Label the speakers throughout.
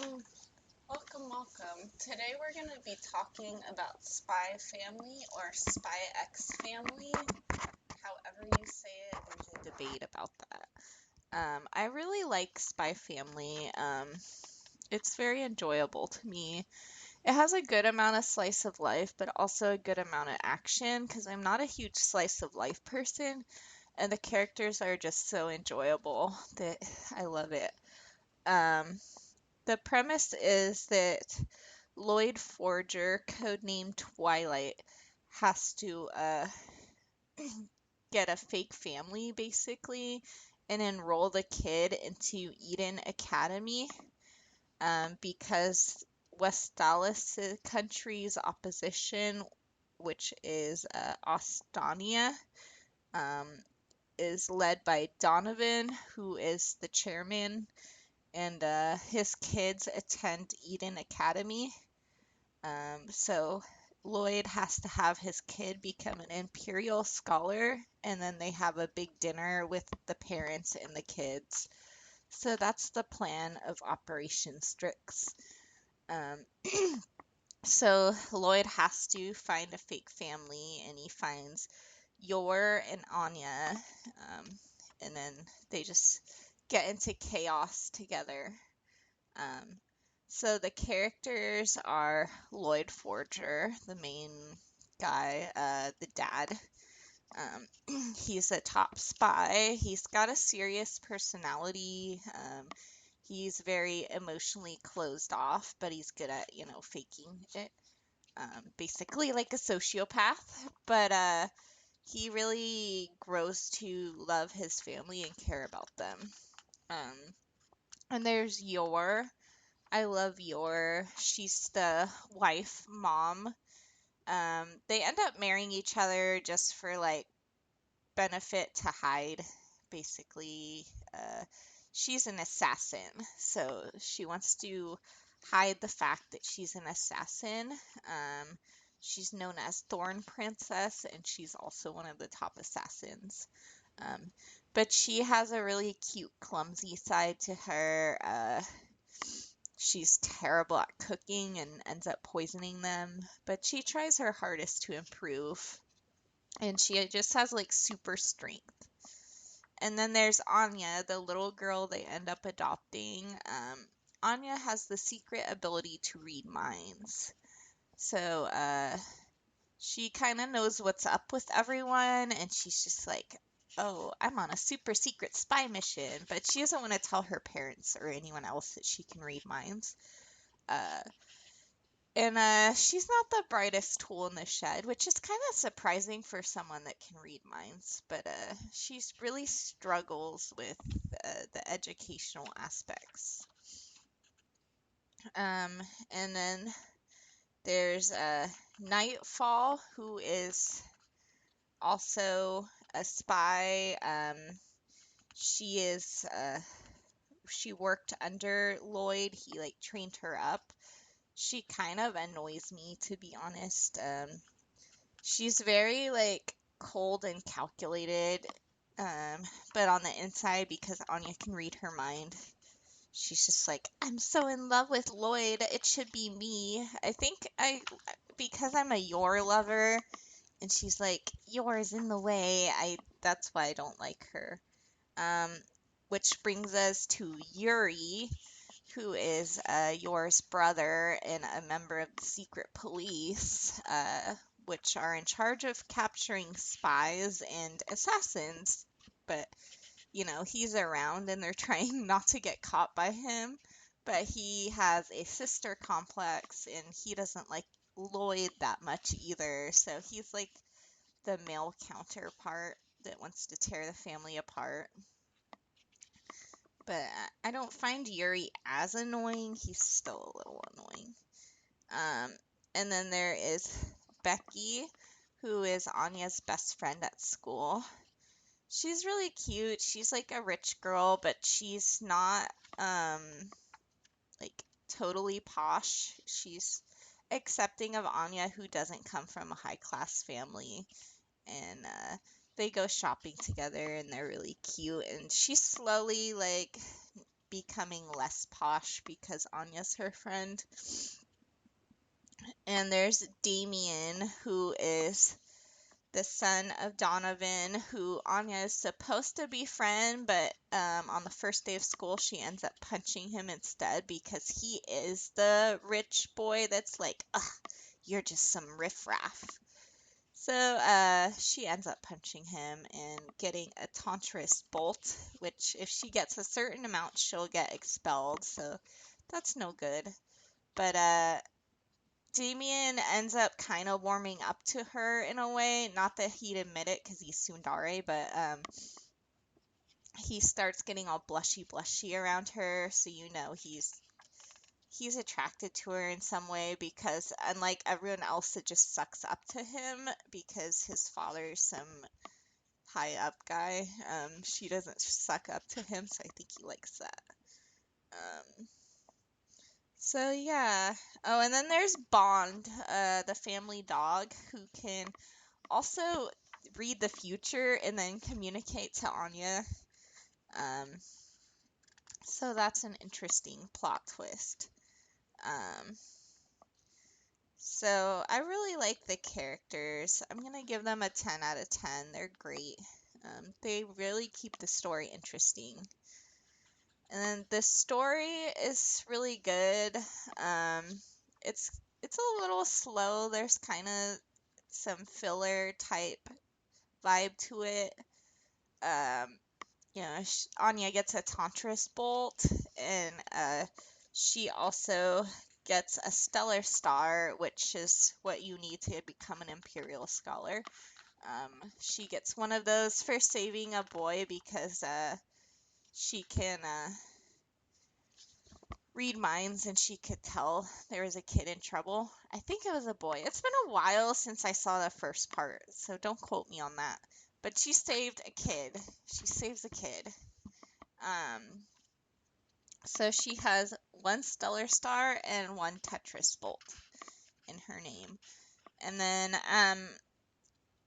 Speaker 1: Welcome, welcome. Today we're going to be talking about Spy Family or Spy X Family. However you say it, there's a debate about that. I really like Spy Family. It's very enjoyable to me. It has a good amount of slice of life, but also a good amount of action because I'm not a huge slice of life person, and the characters are just so enjoyable that I love it. Um, the premise is that Lloyd Forger, codenamed Twilight, has to get a fake family basically and enroll the kid into Eden Academy because Westalis country's opposition, which is Ostania, um, is led by Donovan, who is the chairman, and his kids attend Eden Academy. So Lloyd has to have his kid become an Imperial scholar, and then they have a big dinner with the parents and the kids. So that's the plan of Operation Strix. Um, so Lloyd has to find a fake family, and he finds Yor and Anya, um, and then they just get into chaos together. Um, so the characters are Lloyd Forger, the main guy, the dad. Um, he's a top spy. He's got a serious personality. He's very emotionally closed off, but he's good at, faking it. Basically like a sociopath, but he really grows to love his family and care about them. Um, and there's Yor. I love Yor. She's the wife, mom. They end up marrying each other just for like benefit to hide, basically. She's an assassin, so she wants to hide the fact that she's an assassin. She's known as Thorn Princess, and she's also one of the top assassins. Um, but she has a really cute, clumsy side to her. She's terrible at cooking and ends up poisoning them, but she tries her hardest to improve. And she just has like super strength. And then there's Anya, the little girl they end up adopting. Anya has the secret ability to read minds. So she kind of knows what's up with everyone, and she's just like, oh, I'm on a super secret spy mission. But she doesn't want to tell her parents or anyone else that she can read minds. Uh, and she's not the brightest tool in the shed, which is kind of surprising for someone that can read minds. But she really struggles with the educational aspects. And then there's Nightfall, who is also a spy. She is she worked under Lloyd. He like trained her up. She kind of annoys me, to be honest. She's very like cold and calculated, but on the inside, because Anya can read her mind, she's just like, I'm so in love with Lloyd. It should be me. I think because I'm a Yor lover, and she's like, Yor's in the way. That's why I don't like her. Um, which brings us to Yuri, who is Yor's brother and a member of the secret police, which are in charge of capturing spies and assassins. But, he's around and they're trying not to get caught by him. But he has a sister complex and he doesn't like Lloyd that much either. So he's like the male counterpart that wants to tear the family apart. But I don't find Yuri as annoying. He's still a little annoying. Um, and then there is Becky, who is Anya's best friend at school. She's really cute. She's like a rich girl, but she's not like totally posh. She's accepting of Anya, who doesn't come from a high class family, and they go shopping together, and they're really cute. And she's slowly like becoming less posh because Anya's her friend. And there's Damien, who is the son of Donovan, who Anya is supposed to befriend, but on the first day of school, she ends up punching him instead because he is the rich boy that's like, ugh, you're just some riffraff. So she ends up punching him and getting a Tantris bolt, which if she gets a certain amount, she'll get expelled. So that's no good. But Damien ends up kind of warming up to her in a way. Not that he'd admit it because he's tsundere, but he starts getting all blushy around her, so you know he's attracted to her in some way because unlike everyone else that just sucks up to him because his father's some high up guy, she doesn't suck up to him, so I think he likes that. So yeah. Oh, and then there's Bond, the family dog, who can also read the future and then communicate to Anya. Um, so that's an interesting plot twist. Um, so I really like the characters. I'm gonna give them a 10 out of 10. They're great. They really keep the story interesting. And then the story is really good. Um, it's a little slow. There's kind of some filler type vibe to it. Um, Anya gets a Tantris bolt, and she also gets a Stellar Star, which is what you need to become an Imperial Scholar. She gets one of those for saving a boy because she can read minds and she could tell there was a kid in trouble. I think it was a boy. It's been a while since I saw the first part, so don't quote me on that. But she saved a kid. She saves a kid. Um, so she has one Stellar Star and one Tetris Bolt in her name. And then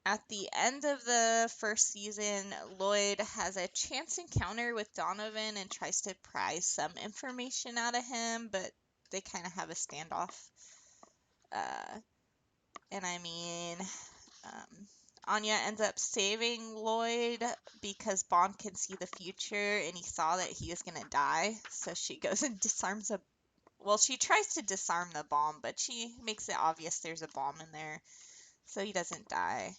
Speaker 1: at the end of the first season, Lloyd has a chance encounter with Donovan and tries to pry some information out of him, but they kind of have a standoff. And I mean, Anya ends up saving Lloyd because Bond can see the future and he saw that he was going to die. So she goes and disarms a. Well, she tries to disarm the bomb, but she makes it obvious there's a bomb in there. So he doesn't die.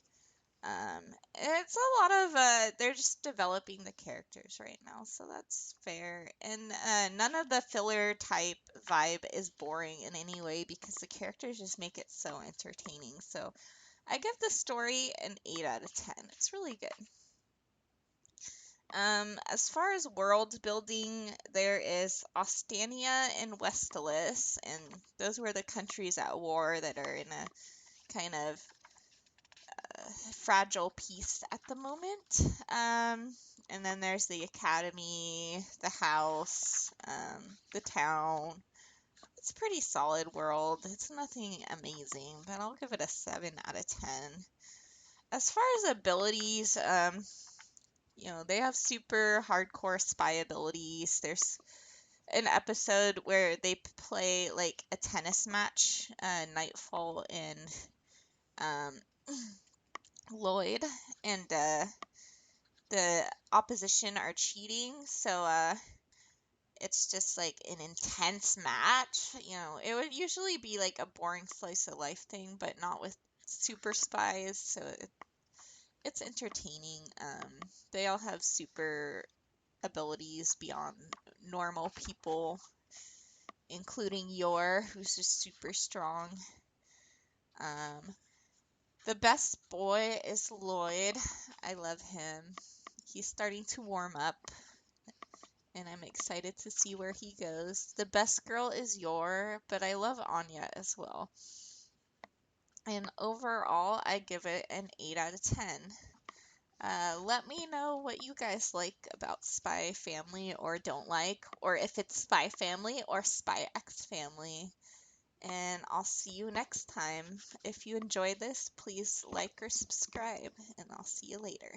Speaker 1: It's a lot of they're just developing the characters right now, so that's fair. And none of the filler type vibe is boring in any way because the characters just make it so entertaining. So I give the story an 8 out of 10. It's really good. As far as world building, there is Ostania and Westalis, and those were the countries at war that are in a kind of fragile peace at the moment. And then there's the academy, the house, the town. It's a pretty solid world. It's nothing amazing, but I'll give it a 7 out of 10. As far as abilities, they have super hardcore spy abilities. There's an episode where they play like a tennis match, Nightfall and um, Lloyd, and the opposition are cheating, so it's just like an intense match. It would usually be like a boring slice of life thing, but not with super spies, so it's entertaining. They all have super abilities beyond normal people, including Yor, who's just super strong. Um, the best boy is Lloyd. I love him. He's starting to warm up, and I'm excited to see where he goes. The best girl is Yor, but I love Anya as well. And overall, I give it an 8 out of 10. Let me know what you guys like about Spy Family or don't like, or if it's Spy Family or Spy X Family. And I'll see you next time. If you enjoyed this, please like or subscribe, and I'll see you later.